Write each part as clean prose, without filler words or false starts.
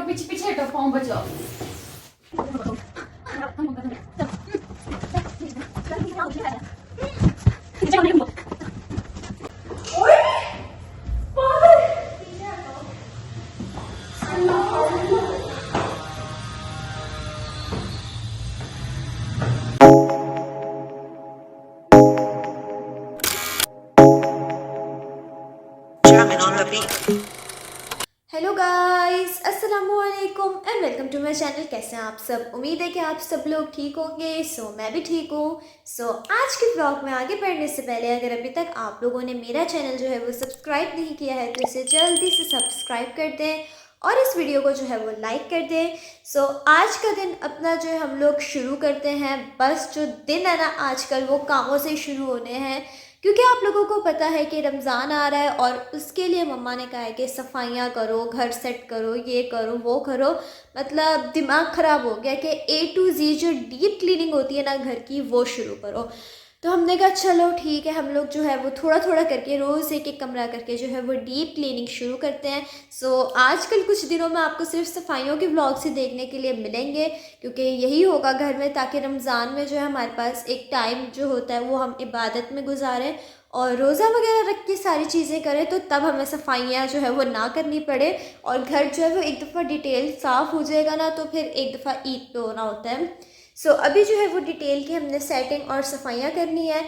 पीछे पीछे हटो, पाँव बचाओ। Drumming on the beat. Hello guys, अस्सलामुअलैकुम and welcome to my channel. कैसे हैं आप सब? उम्मीद है कि आप सब लोग ठीक होंगे। मैं भी ठीक हूँ। आज के ब्लॉग में आगे बढ़ने से पहले अगर अभी तक आप लोगों ने मेरा चैनल जो है वो सब्सक्राइब नहीं किया है तो इसे जल्दी से सब्सक्राइब कर दें और इस वीडियो को जो है वो लाइक कर दें। आज का दिन अपना जो है हम लोग शुरू करते हैं। बस जो दिन है ना आजकल वो कामों से शुरू होने हैं, क्योंकि आप लोगों को पता है कि रमज़ान आ रहा है और उसके लिए मम्मा ने कहा है कि सफाइयाँ करो, घर सेट करो, ये करो वो करो। मतलब दिमाग ख़राब हो गया कि A to Z जो डीप क्लीनिंग होती है ना घर की वो शुरू करो। तो हमने कहा चलो ठीक है, हम लोग जो है वो थोड़ा थोड़ा करके रोज़ एक एक कमरा करके जो है वो डीप क्लीनिंग शुरू करते हैं। आजकल कुछ दिनों में आपको सिर्फ सफाइयों के व्लॉग से देखने के लिए मिलेंगे, क्योंकि यही होगा घर में, ताकि रमज़ान में जो है हमारे पास एक टाइम जो होता है वो हम इबादत में गुजारें और रोज़ा वगैरह रख के सारी चीज़ें करें, तो तब हमें सफाइयाँ जो है वो ना करनी पड़े और घर जो है वो एक दफ़ा डिटेल साफ़ हो जाएगा ना तो फिर एक दफ़ा ईद पे होना होता है। अभी जो है वो डिटेल की हमने सेटिंग और सफाइयाँ करनी है।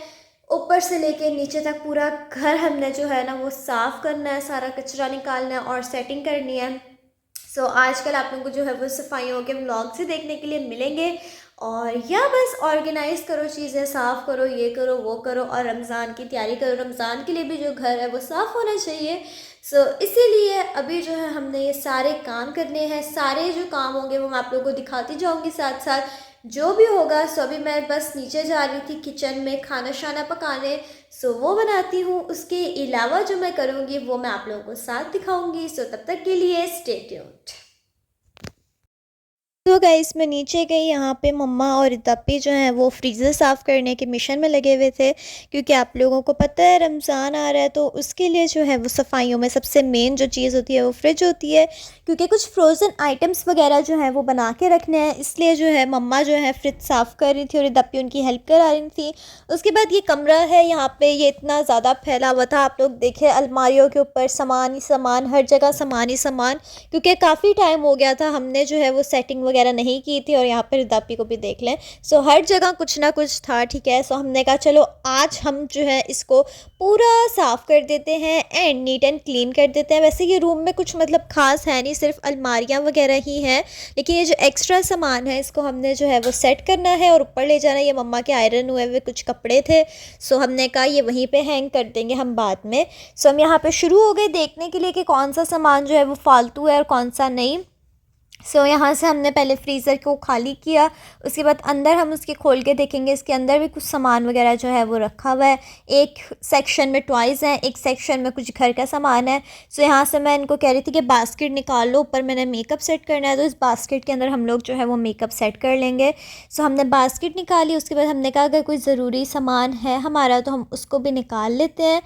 ऊपर से लेके नीचे तक पूरा घर हमने जो है ना वो साफ़ करना है, सारा कचरा निकालना है और सेटिंग करनी है। आजकल आप लोगों को जो है वो सफाइयों के व्लॉग से देखने के लिए मिलेंगे। और या बस ऑर्गेनाइज़ करो, चीज़ें साफ़ करो, ये करो वो करो और रमज़ान की तैयारी करो। रमज़ान के लिए भी जो घर है वो साफ़ होना चाहिए। इसीलिए अभी जो है हमने ये सारे काम करने हैं। सारे जो काम होंगे वो मैं आप लोगों को दिखाती जाऊंगी साथ साथ जो भी होगा। अभी मैं बस नीचे जा रही थी किचन में खाना शाना पकाने। वो बनाती हूँ, उसके अलावा जो मैं करूँगी वो मैं आप लोगों को साथ दिखाऊंगी। तब तक के लिए स्टे ट्यून्ड। तो गाइस मैं नीचे गई, यहाँ पे मम्मा और तप्पी जो हैं वो फ्रीज़र साफ़ करने के मिशन में लगे हुए थे, क्योंकि आप लोगों को पता है रमज़ान आ रहा है तो उसके लिए जो है वो सफाइयों में सबसे मेन जो चीज़ होती है वो फ्रिज होती है, क्योंकि कुछ फ्रोज़न आइटम्स वगैरह जो हैं वो बना के रखने हैं। इसलिए जो है मम्मा जो है फ्रिज साफ़ कर रही थी और तप्पी उनकी हेल्प करा रही थी। उसके बाद ये कमरा है, यहाँ पर ये इतना ज़्यादा फैला हुआ था, आप लोग देखें अलमारियों के ऊपर सामान ही सामान, हर जगह सामान ही सामान, क्योंकि काफ़ी टाइम हो गया था हमने जो है वो सेटिंग वगैरह नहीं की थी। और यहाँ पर दापी को भी देख लें, हर जगह कुछ ना कुछ था, ठीक है। हमने कहा चलो आज हम जो है इसको पूरा साफ़ कर देते हैं एंड नीट एंड क्लीन कर देते हैं। वैसे ये रूम में कुछ मतलब ख़ास है नहीं, सिर्फ अलमारियाँ वगैरह ही हैं, लेकिन ये जो एक्स्ट्रा सामान है इसको हमने जो है वो सेट करना है और ऊपर ले जाना है। ये मम्मा के आयरन हुए हुए कुछ कपड़े थे, हमने कहा ये वहीं पे हैंग कर देंगे हम बाद में। हम यहाँ पे शुरू हो गए देखने के लिए कि कौन सा सामान जो है वो फालतू है और कौन सा नहीं। यहाँ से हमने पहले फ्रीज़र को खाली किया, उसके बाद अंदर हम उसके खोल के देखेंगे, इसके अंदर भी कुछ सामान वगैरह जो है वो रखा हुआ है। एक सेक्शन में टॉयज़ हैं, एक सेक्शन में कुछ घर का सामान है। यहाँ से मैं इनको कह रही थी कि बास्केट निकाल लो, ऊपर मैंने मेकअप सेट करना है तो इस बास्केट के अंदर हम लोग जो है वो मेकअप सेट कर लेंगे। हमने बास्केट निकाली, उसके बाद हमने कहा अगर कोई ज़रूरी सामान है हमारा तो हम उसको भी निकाल लेते हैं।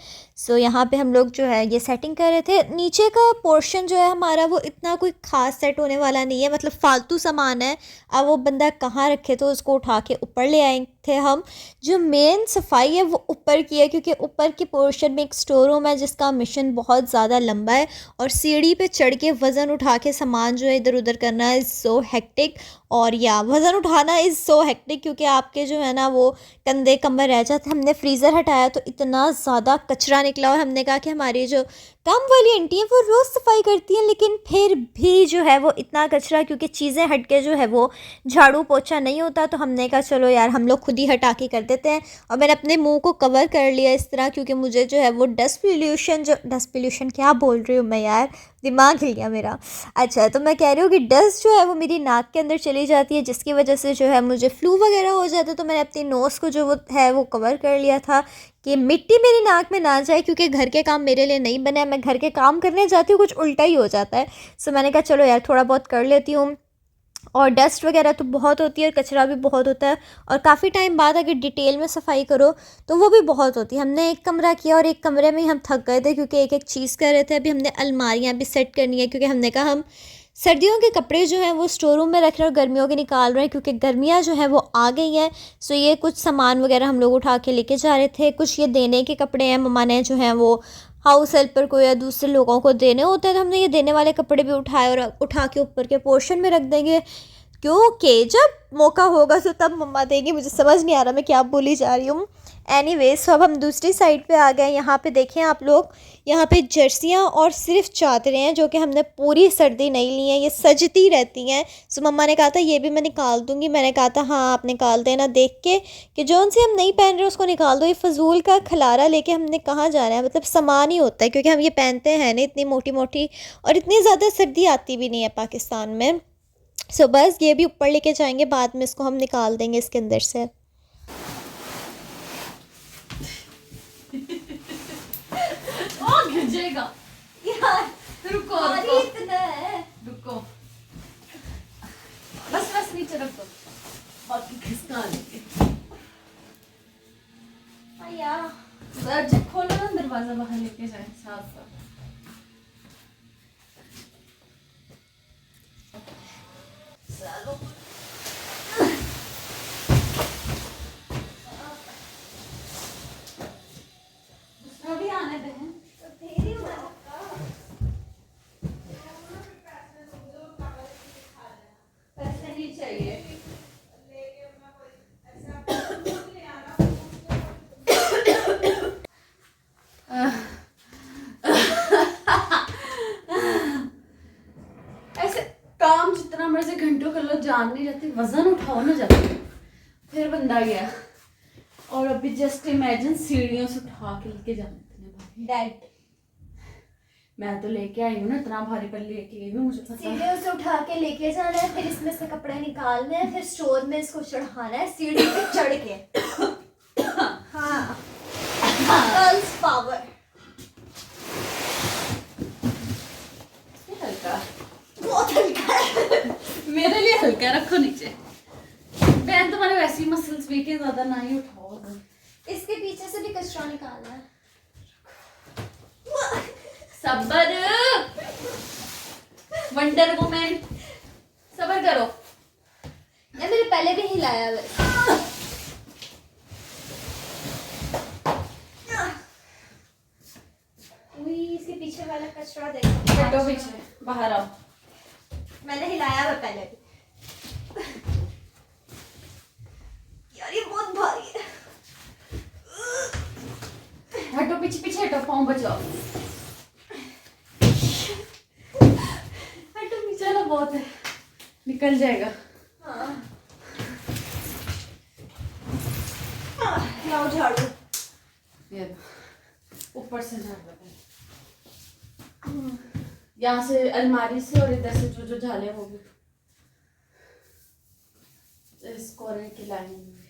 यहाँ पे हम लोग जो है ये सेटिंग कर रहे थे। नीचे का पोर्शन जो है हमारा वो इतना कोई ख़ास सेट होने वाला नहीं है, मतलब फालतू सामान है, अब वो बंदा कहाँ रखे तो उसको उठा के ऊपर ले आए थे हम। जो मेन सफाई है वो ऊपर की है, क्योंकि ऊपर के पोर्शन में एक स्टोर रूम है जिसका मिशन बहुत ज़्यादा लंबा है और सीढ़ी पे चढ़ के वज़न उठा के सामान जो है इधर उधर करना इज़ सो हेक्टिक। और या वज़न उठाना इज़ सो हेक्टिक, क्योंकि आपके जो है ना वो कंधे कमर रह जाते। हमने फ्रीज़र हटाया तो इतना ज़्यादा कचरा निकला और हमने कहा कि हमारी जो काम वाली आंटी हैं वो रोज़ सफाई करती हैं, लेकिन फिर भी जो है वो इतना कचरा, क्योंकि चीज़ें हट के जो है वो झाड़ू पोछा नहीं होता। तो हमने कहा चलो यार हम लोग खुद ही हटा के कर देते हैं। और मैंने अपने मुंह को कवर कर लिया इस तरह, क्योंकि मुझे जो है वो डस्ट पोल्यूशन क्या बोल रही हूँ मैं यार, दिमाग हिल गया मेरा। अच्छा, तो मैं कह रही हूँ कि डस्ट जो है वो मेरी नाक के अंदर चली जाती है, जिसकी वजह से जो है मुझे फ्लू वगैरह हो जाता है। तो मैंने अपनी नोज़ को जो वो है वो कवर कर लिया था कि मिट्टी मेरी नाक में ना जाए, क्योंकि घर के काम मेरे लिए नहीं बने। मैं घर के काम करने जाती हूँ कुछ उल्टा ही हो जाता है। मैंने कहा चलो यार थोड़ा बहुत कर लेती हूँ। और डस्ट वगैरह तो बहुत होती है और कचरा भी बहुत होता है, और काफ़ी टाइम बाद अगर डिटेल में सफाई करो तो वो भी बहुत होती है। हमने एक कमरा किया और एक कमरे में ही हम थक गए थे, क्योंकि एक एक चीज़ कर रहे थे। अभी हमने अलमारियाँ भी सेट करनी है, क्योंकि हमने कहा हम सर्दियों के कपड़े जो हैं वो स्टोर रूम में रख रहे हैं और गर्मियों के निकाल रहे हैं, क्योंकि गर्मियाँ जो हैं वो आ गई हैं। सो ये कुछ सामान वगैरह हम लोग उठा के लेके जा रहे थे। कुछ ये देने के कपड़े हैं, मम्मा ने जो हैं वो हाउस हेल्पर को या दूसरे लोगों को देने होते हैं, तो हमने ये देने वाले कपड़े भी उठाए और उठा के ऊपर के पोर्शन में रख देंगे, क्योंकि जब मौका होगा तो तब मम्मा देंगी। मुझे समझ नहीं आ रहा मैं क्या बोली जा रही हूँ। एनीवेज, सो अब हम दूसरी साइड पे आ गए। यहाँ पे देखें आप लोग, यहाँ पे जर्सियाँ और सिर्फ चादरें हैं जो कि हमने पूरी सर्दी नहीं ली हैं, ये सजती रहती हैं। सो मम्मा ने कहा था ये भी मैं निकाल दूँगी। मैंने कहा था हाँ आप निकाल देना, देख के कि जौन सी हम नहीं पहन रहे उसको निकाल दो। ये फजूल का खलारा लेके हमने कहाँ जाना है, मतलब सामान ही होता है, क्योंकि हम ये पहनते हैं नहीं इतनी मोटी मोटी, और इतनी ज़्यादा सर्दी आती भी नहीं है पाकिस्तान में। सो बस ये भी ऊपर लेके जाएंगे, बाद में इसको हम निकाल देंगे इसके अंदर से। गिरेगा यार रुको पानी इतना है। रुको, बस नीचे रख दो, बाकी खिसका लेंगे। जब खोलो ना दरवाजा, बाहर लेके जाए साथ साथ। दूसरा भी आने दे हैं। पैसे नहीं चाहिए। ऐसे काम जितना मर्जी घंटों कर लो, जान नहीं रहती, वजन उठाओ ना जाते। फिर बंदा गया, और अभी जस्ट इमेजिन सीढ़ियों से उठा के लेके जाना इतने भारी। डैड मैं तो लेके आई हूँ ना इतना भारी, पर लेके गई भी मुझे पता है। सीढ़ियों से उठा के लेके जाना है, फिर इसमें से कपड़े निकालने हैं, फिर स्टोर में इसको चढ़ाना है सीढ़ी पे चढ़ के। हाँ गर्ल्स पावर। हल्का, बहुत हल्का है। मेरे लिए हल्का रखो नीचे। बहन तुम्हारे वैसी मसल्स वीक है, ज्यादा ना ही उठाओ। इसके पीछे से भी कचरा निकालना है। सबर, वंडर वुमेन, सबर करो। ये मैंने पहले भी हिलाया है। इसके पीछे वाला कचरा देखो। हटो पीछे, बाहर आओ। मैंने हिलाया है पहले भी। यार ये बहुत भारी है। हटो पीछे पीछे हटो, पाँव बचाओ। हटो पीछे, चलो बहुत है, निकल जाएगा। हाँ लाओ झाड़ू। ये लो, ऊपर से झाड़ लगा। यहाँ से अलमारी से और इधर से जो जो झाले वो भी इस कॉर्नर की लाइन में।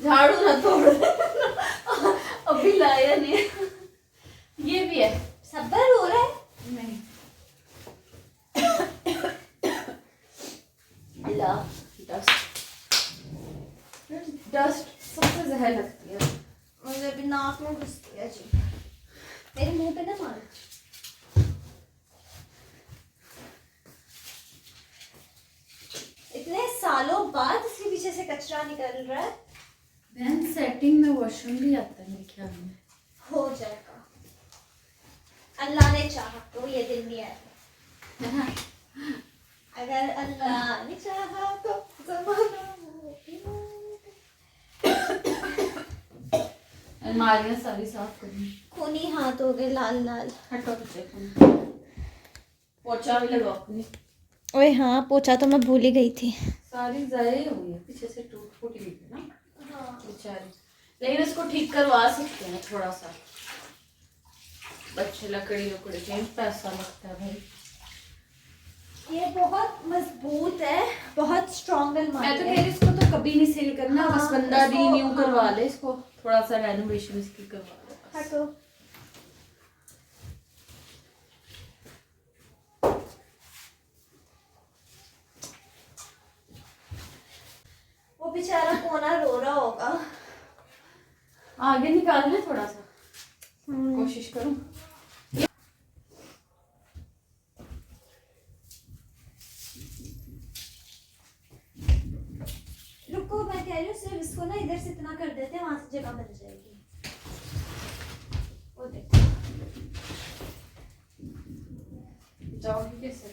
झाड़ू ना तोड़ अभी लाया नहीं। ये भी है, सब्र हो रहा है। नहीं अल्लाह डस्ट सबसे जहर लगती है। मुझे भी नाक में घुसती है जी। मेरे मुंह पे ना मारो। इतने सालों बाद इसके पीछे से कचरा निकल रहा है। बहन सेटिंग में वॉशरूम भी आता है मेरे ख्याल में। हो जाएगा, अल्लाह ने चाहा तो ये दिन भी आएगा। अगर अल्लाह ने चाहा तो ज़माना अलमारियाँ सारी साफ करनी। खूनी हाथ हो गए लाल लाल। हटो पीछे, पोछा भी लगाओ अपनी। ओए हाँ, पोछा तो मैं भूल ही गई थी। सारी ज़ाया हो गई है, पीछे से टूट फूट गई थी ना हाँ बेचारी। लेकिन इसको ठीक करवा सकते हैं थोड़ा सा। बच्चे लकड़ी चेंज पैसा लगता है भाई। ये बहुत मजबूत है, बहुत स्ट्रॉन्ग अलमारी मैं तो है। कह रही इसको तो कभी नहीं सेल करना। हाँ, बस बंदा इसको- रीन्यू हाँ। करवा ले, इसको थोड़ा सा रेनोवेशन इसकी करवा ले बस। हटो। वो बेचारा कोना रो रहा होगा। आगे निकाल ले थोड़ा सा, कोशिश करूं। जाओगी कैसे?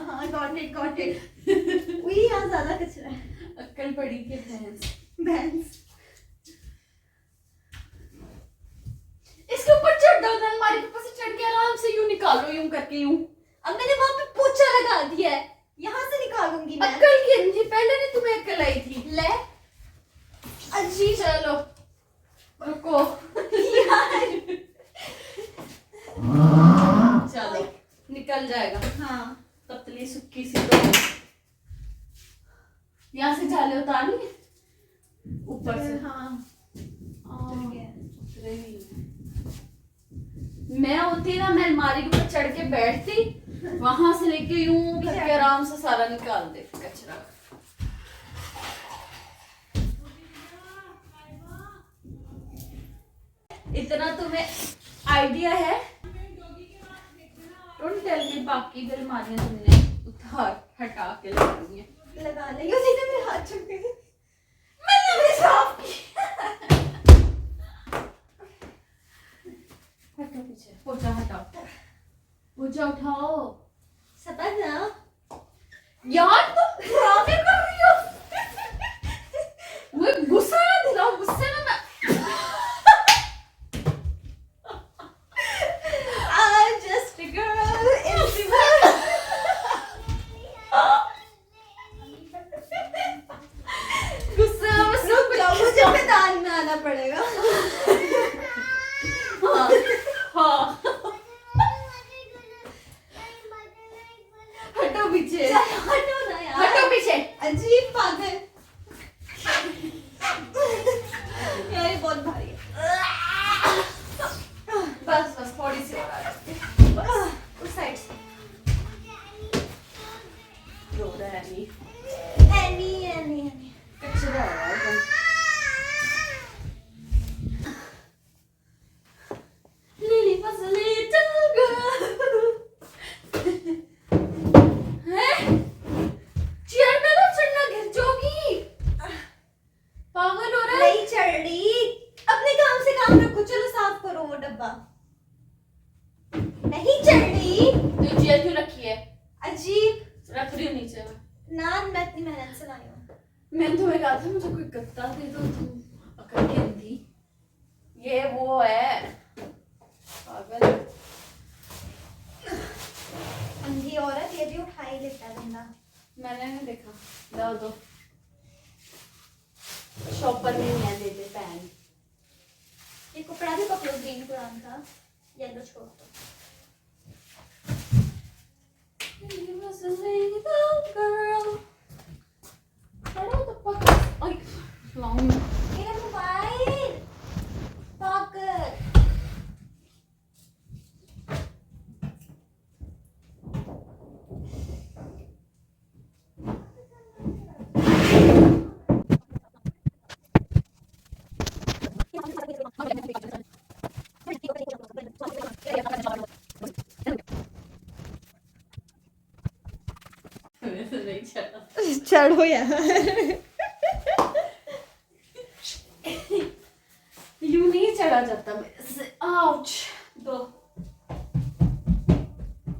हाँ गॉट इट वही यहाँ ज्यादा कचरा है। अक्कल पड़ी के भैंस। भैंस इसके ऊपर चढ़ दो, अलमारी के ऊपर से चढ़ के आराम से यूं निकालो, यूं करके यूं। अब मैंने वहां पे पोछा लगा दिया है, यहाँ से निकालूंगी मैं। अक्कल की थी पहले, नहीं तुम्हें अक्कल आई थी? ले अजी चलो रुको। चलो निकल जाएगा। हाँ पतली सुक्की सी तो यहाँ से जाले उतारनी ऊपर से। हाँ उतरेगी। मैं होती ना, मैं अलमारी के ऊपर चढ़ के बैठती, वहां से लेके यूं करके आराम से सारा निकाल दे कचरा। इतना तुम्हें आइडिया है? डोंट टेल मी बाकी भी अलमारियां तुमने उतार हटा के लगानी है। लगा ले, ये देखो मेरे हाथ छूट गए, मैंने भी साफ किया। हटो पीछे, पोछा हटाओ, पोछा उठाओ। सता ना यार तुम ड्रामे कर रही हो। मुझे गुस्सा ना दिलाओ, गुस्से में मैं I'm just a girl in the world. गुस्से में मैं सब कुछ मुझे मैदान में आना पड़ेगा। हाँ हाँ हटो पीछे, हटो ना यार, हटो पीछे। अजीब पागल। यार ये बहुत भारी है। बस बस थोड़ी सी और आ जाती। बस उस साइड से। रो रहा है नहीं, एनी कचरा है एकदम। Lily was a little girl. हैं? चेयर पे ना चढ़ना, गिर जाओगी। पागल हो रहा है? नहीं चढ़ रही, अपने काम से काम रखो। चलो साफ करो वो डब्बा। नहीं चढ़ रही। तो चेयर क्यों रखी है? अजीब। रख रही हूँ नीचे में। ना मैं इतनी मेहनत से लाई हूँ। मैंने तुम्हें कहा था मुझे कोई गत्ता दे दो, तुम अकड़ के अंधी। ये वो है पागल। अंधी औरत ये भी उठा ही लेता है बंदा। मैंने नहीं देखा, दो दो शॉपर में नहीं है, दे दे पैन। ये कपड़ा भी पकड़ो, ग्रीन कुरान का, येलो छोड़ दो। He was a little girl. What the fuck? Ay, long. मेरा मोबाइल पागल। नहीं चला। चढ़ो यार। यूं नहीं चढ़ा जाता मेरे से। आउच। दो।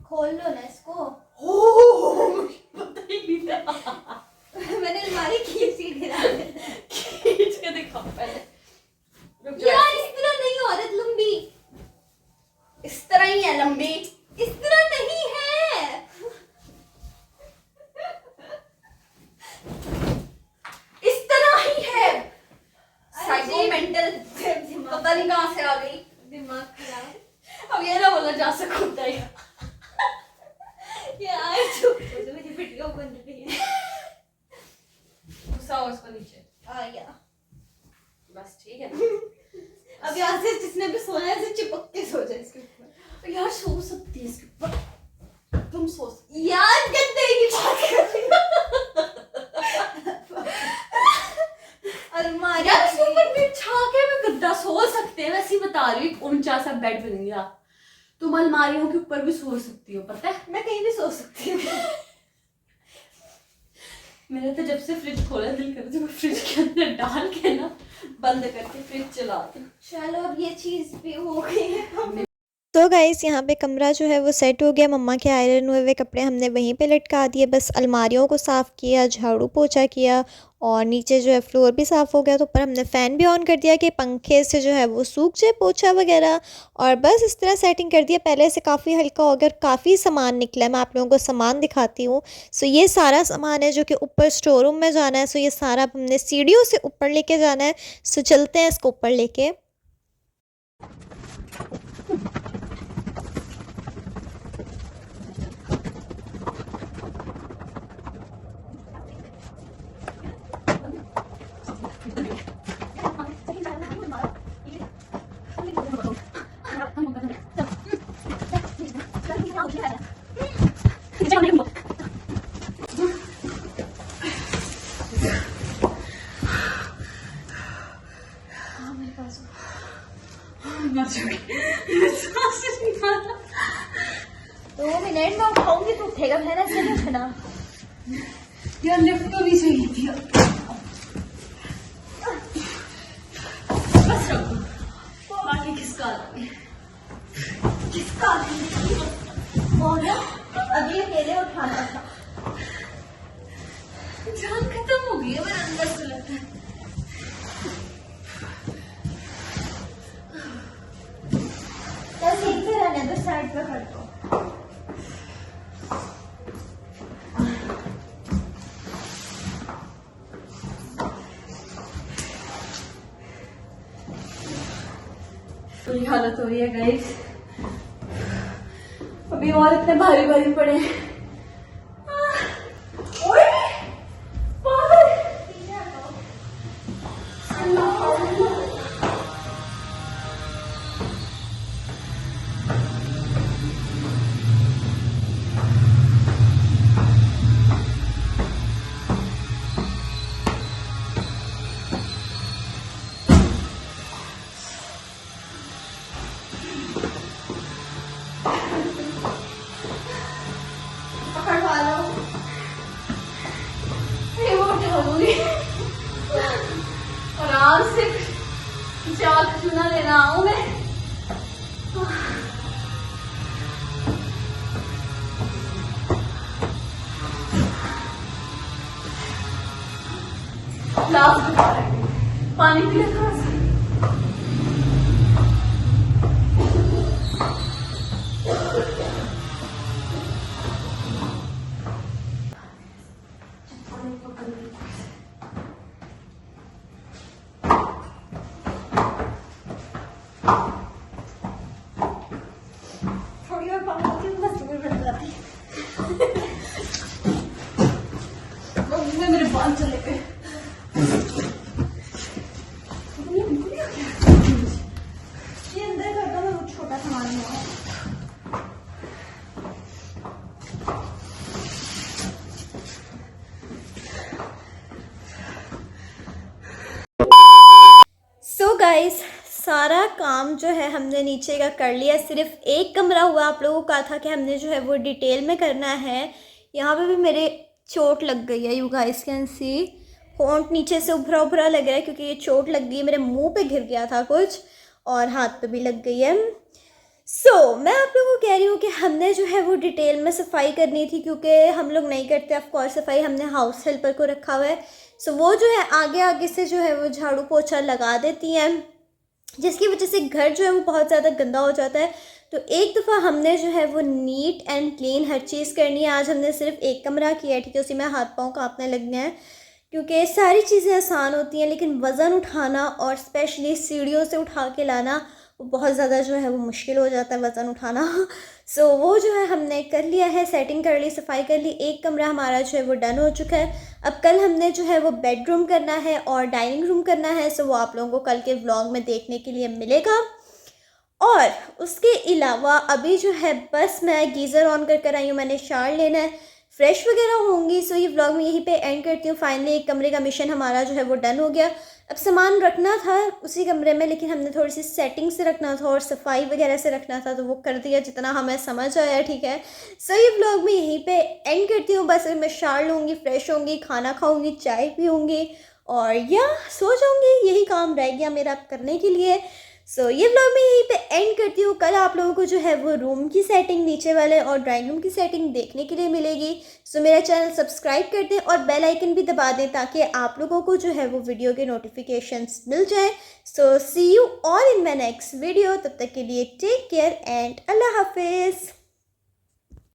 खोल लो ना इसको। पता ही नहीं था। मैंने अलमारी खींच के गिरा दी। खींच के दिखाओ पहले। रुक जाओ। यार इस तरह नहीं, औरत लंबी इस तरह ही है लंबी। इस तरह नहीं है। इस तरह ही है। साइको अजीब। मेंटल पता नहीं कहाँ से आ गई। दिमाग खराब। अब ये ना बोला जा सकता है। यार चुप हो जाओ, मेरी वीडियो बन रही है। गुस्सा हो इसको नीचे। आया। बस ठीक है ना। अब यहाँ से जिसने भी सोया है, ऐसे चिपक के सो जाए इसके ऊपर। यार सो सकती है इसके ऊपर। तुम सो सकती। यार गद्दे की बात कर रही हूँ। अलमारी यार इसके ऊपर बिछा के मैं गद्दा सो सकते हैं, वैसे ही बता रही हूँ। ऊंचा सा बेड बन गया। तुम अलमारियों के ऊपर भी सो सकती हो, पता है? मैं कहीं भी सो सकती हूँ। मेरा तो जब से फ्रिज खोला दिल कर रहा है फ्रिज के अंदर डाल के ना बंद करके फ्रिज चला दूं। चलो अब ये चीज़ भी हो गई है। तो गाइस यहाँ पे कमरा जो है वो सेट हो गया। मम्मा के आयरन हुए हुए कपड़े हमने वहीं पे लटका दिए, बस अलमारियों को साफ़ किया, झाड़ू पोछा किया और नीचे जो है फ्लोर भी साफ़ हो गया। तो ऊपर हमने फ़ैन भी ऑन कर दिया कि पंखे से जो है वो सूख जाए पोछा वगैरह, और बस इस तरह सेटिंग कर दिया। पहले से काफ़ी हल्का हो गया, काफ़ी सामान निकला है। मैं आप लोगों को सामान दिखाती हूँ। सो ये सारा सामान है जो कि ऊपर स्टोर रूम में जाना है। सो ये सारा अब हमने सीढ़ियों से ऊपर लेके जाना है। सो चलते हैं इसको ऊपर लेके। दो मिनट में उठाऊंगी तो उठेगा, मैंने ऐसे नहीं उठना। यार लिफ्ट तो नहीं चाहिए थी। बस रखो बाकी किसका किसका और अभी अकेले उठाना था। जान खत्म हो गई है मेरे अंदर से लगता है। बस यहीं पे रहने दो, साइड पे कर दो। बुरी हालत हो रही है गाइस, अभी और इतने भारी भारी पड़े हैं। आराम से चाक चुना लेना आऊं मैं। लास्ट पानी पी ले थोड़ा सा। थोड़ी और पानी की बस में बढ़ जाती। मेरे बाल चले गए। ये अंदर कर दो, मैं वो छोटा सामान है। सो गाइस सारा काम जो है हमने नीचे का कर लिया। सिर्फ एक कमरा हुआ, आप लोगों को कहा था कि हमने जो है वो डिटेल में करना है। यहाँ पे भी मेरे चोट लग गई है, यू गाइस कैन सी। होंठ नीचे से उभरा उभरा लग रहा है क्योंकि ये चोट लग गई है। मेरे मुंह पे गिर गया था कुछ और हाथ पे भी लग गई है। मैं आप लोगों को कह रही हूँ कि हमने जो है वो डिटेल में सफाई करनी थी, क्योंकि हम लोग नहीं करते ऑफ कोर्स सफाई, हमने हाउस हेल्पर को रखा हुआ है। वो जो है आगे आगे से जो है वो झाड़ू पोछा लगा देती हैं, जिसकी वजह से घर जो है वो बहुत ज़्यादा गंदा हो जाता है। तो एक दफ़ा हमने जो है वो नीट एंड क्लीन हर चीज़ करनी है। आज हमने सिर्फ एक कमरा किया है, ठीक है, उसी में हाथ पाँव कांपने लग गए हैं क्योंकि सारी चीज़ें आसान होती हैं लेकिन वज़न उठाना और स्पेशली सीढ़ियों से उठा के लाना वो बहुत ज़्यादा जो है वो मुश्किल हो जाता है वज़न उठाना। वो जो है हमने कर लिया है, सेटिंग कर ली, सफाई कर ली। एक कमरा हमारा जो है वो डन हो चुका है। अब कल हमने जो है वो बेडरूम करना है और डाइनिंग रूम करना है। वो आप लोगों को कल के व्लॉग में देखने के लिए मिलेगा। और उसके अलावा अभी जो है बस मैं गीज़र ऑन कर आई हूँ, मैंने शावर लेना है, फ्रेश वगैरह होंगी। सो ये व्लॉग मैं यहीं पे एंड करती हूँ। फाइनली एक कमरे का मिशन हमारा जो है वो डन हो गया। अब सामान रखना था उसी कमरे में, लेकिन हमने थोड़ी सी सेटिंग से रखना था और सफाई वगैरह से रखना था, तो वो कर दिया जितना हमें समझ आया, ठीक है। सो ये व्लॉग मैं यहीं पे एंड करती हूँ। बस मैं शार लूँगी, फ्रेश होंगी, खाना खाऊँगी, चाय पीऊँगी और या सो जाऊँगी। यही काम रह गया मेरा करने के लिए। सो ये व्लॉग मैं यहीं पे एंड करती हूँ। कल आप लोगों को जो है वो रूम की सेटिंग नीचे वाले और ड्राइंग रूम की सेटिंग देखने के लिए मिलेगी। सो मेरा चैनल सब्सक्राइब कर दें और बेल आइकन भी दबा दें ताकि आप लोगों को जो है वो वीडियो के नोटिफिकेशंस मिल जाएं। So see you all in my next video. तब तक के लिए टेक केयर एंड अल्लाह हाफिज़।